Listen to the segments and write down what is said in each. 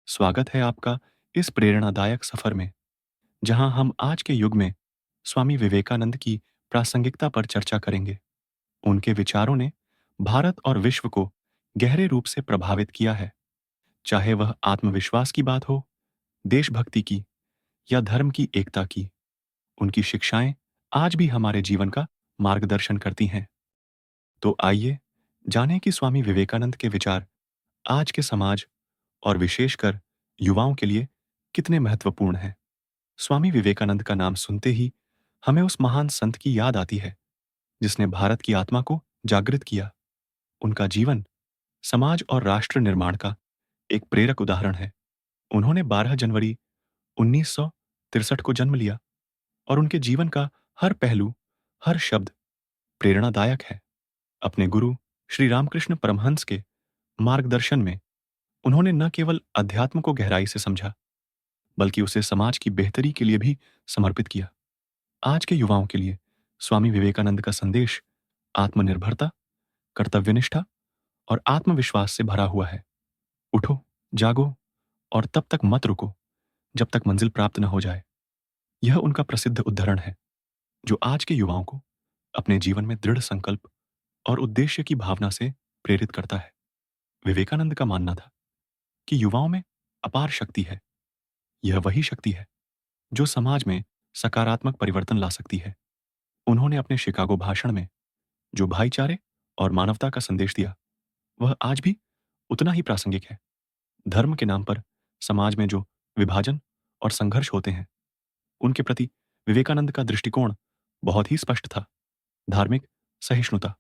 स्वागत है आपका इस प्रेरणादायक सफर में, जहां हम आज के युग में स्वामी विवेकानंद की प्रासंगिकता पर चर्चा करेंगे। उनके विचारों ने भारत और विश्व को गहरे रूप से प्रभावित किया है, चाहे वह आत्मविश्वास की बात हो, देशभक्ति की या धर्म की एकता की। उनकी शिक्षाएं आज भी हमारे जीवन का मार्गदर्शन करती हैं। तो आइए जानें कि स्वामी विवेकानंद के विचार आज के समाज और विशेषकर युवाओं के लिए कितने महत्वपूर्ण हैं। स्वामी विवेकानंद का नाम सुनते ही हमें उस महान संत की याद आती है जिसने भारत की आत्मा को जागृत किया। उनका जीवन समाज और राष्ट्र निर्माण का एक प्रेरक उदाहरण है। उन्होंने 12 जनवरी 1963 को जन्म लिया और उनके जीवन का हर पहलू, हर शब्द प्रेरणादायक है। अपने गुरु श्री रामकृष्ण परमहंस के मार्गदर्शन में उन्होंने न केवल अध्यात्म को गहराई से समझा, बल्कि उसे समाज की बेहतरी के लिए भी समर्पित किया। आज के युवाओं के लिए स्वामी विवेकानंद का संदेश आत्मनिर्भरता, कर्तव्यनिष्ठा और आत्मविश्वास से भरा हुआ है। उठो, जागो और तब तक मत रुको जब तक मंजिल प्राप्त न हो जाए। यह उनका प्रसिद्ध उद्धरण है जो आज के युवाओं को अपने जीवन में दृढ़ संकल्प और उद्देश्य की भावना से प्रेरित करता है। विवेकानंद का मानना था कि युवाओं में अपार शक्ति है। यह वही शक्ति है जो समाज में सकारात्मक परिवर्तन ला सकती है। उन्होंने अपने शिकागो भाषण में जो भाईचारे और मानवता का संदेश दिया, वह आज भी उतना ही प्रासंगिक है। धर्म के नाम पर समाज में जो विभाजन और संघर्ष होते हैं, उनके प्रति विवेकानंद का दृष्टिकोण बहुत ही स्पष्ट था। धार्मिक सहिष्णुता।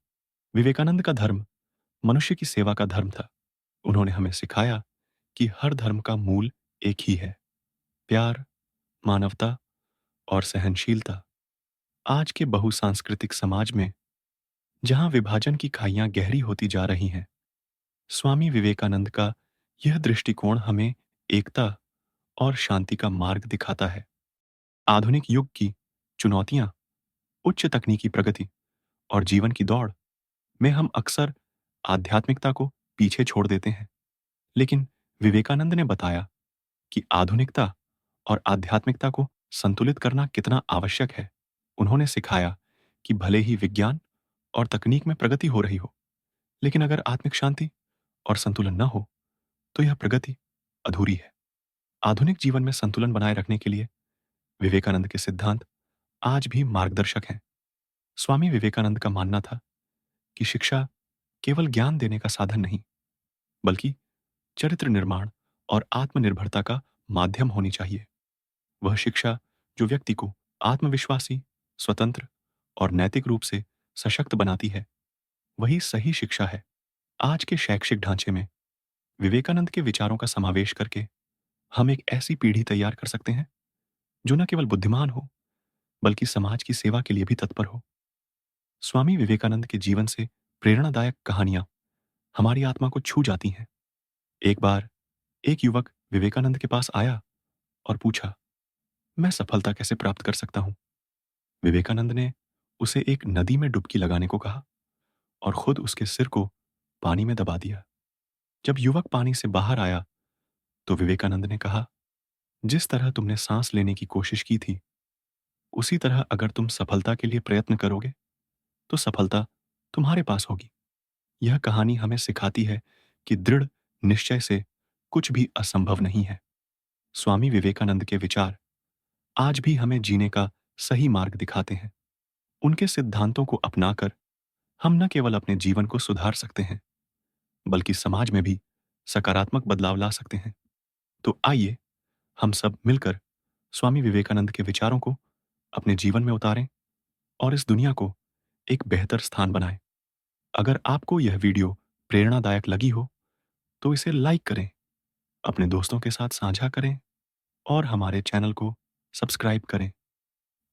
विवेकानंद का धर्म मनुष्य की सेवा का धर्म था। उन्होंने हमें सिखाया कि हर धर्म का मूल एक ही है, प्यार, मानवता और सहनशीलता। आज के बहुसांस्कृतिक समाज में जहां विभाजन की खाइयां गहरी होती जा रही हैं, स्वामी विवेकानंद का यह दृष्टिकोण हमें एकता और शांति का मार्ग दिखाता है। आधुनिक युग की चुनौतियां, उच्च तकनीकी प्रगति और जीवन की दौड़ में हम अक्सर आध्यात्मिकता को पीछे छोड़ देते हैं। लेकिन विवेकानंद ने बताया कि आधुनिकता और आध्यात्मिकता को संतुलित करना कितना आवश्यक है। उन्होंने सिखाया कि भले ही विज्ञान और तकनीक में प्रगति हो रही हो, लेकिन अगर आत्मिक शांति और संतुलन न हो, तो यह प्रगति अधूरी है। आधुनिक जीवन में संतुलन बनाए रखने के लिए विवेकानंद के सिद्धांत आज भी मार्गदर्शक हैं। स्वामी विवेकानंद का मानना था कि शिक्षा केवल ज्ञान देने का साधन नहीं, बल्कि चरित्र निर्माण और आत्मनिर्भरता का माध्यम होनी चाहिए। वह शिक्षा जो व्यक्ति को आत्मविश्वासी, स्वतंत्र और नैतिक रूप से सशक्त बनाती है, वही सही शिक्षा है। आज के शैक्षिक ढांचे में विवेकानंद के विचारों का समावेश करके हम एक ऐसी पीढ़ी तैयार कर सकते हैं जो न केवल बुद्धिमान हो, बल्कि समाज की सेवा के लिए भी तत्पर हो। स्वामी विवेकानंद के जीवन से प्रेरणादायक कहानियां हमारी आत्मा को छू जाती हैं। एक बार एक युवक विवेकानंद के पास आया और पूछा, मैं सफलता कैसे प्राप्त कर सकता हूं? विवेकानंद ने उसे एक नदी में डुबकी लगाने को कहा और खुद उसके सिर को पानी में दबा दिया। जब युवक पानी से बाहर आया तो विवेकानंद ने कहा, जिस तरह तुमने सांस लेने की कोशिश की थी, उसी तरह अगर तुम सफलता के लिए प्रयत्न करोगे तो सफलता तुम्हारे पास होगी। यह कहानी हमें सिखाती है कि दृढ़ निश्चय से कुछ भी असंभव नहीं है। स्वामी विवेकानंद के विचार आज भी हमें जीने का सही मार्ग दिखाते हैं। उनके सिद्धांतों को अपनाकर हम न केवल अपने जीवन को सुधार सकते हैं, बल्कि समाज में भी सकारात्मक बदलाव ला सकते हैं। तो आइए हम सब मिलकर स्वामी विवेकानंद के विचारों को अपने जीवन में उतारें और इस दुनिया को एक बेहतर स्थान बनाएं। अगर आपको यह वीडियो प्रेरणादायक लगी हो, तो इसे लाइक करें, अपने दोस्तों के साथ साझा करें और हमारे चैनल को सब्सक्राइब करें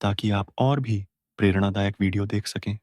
ताकि आप और भी प्रेरणादायक वीडियो देख सकें।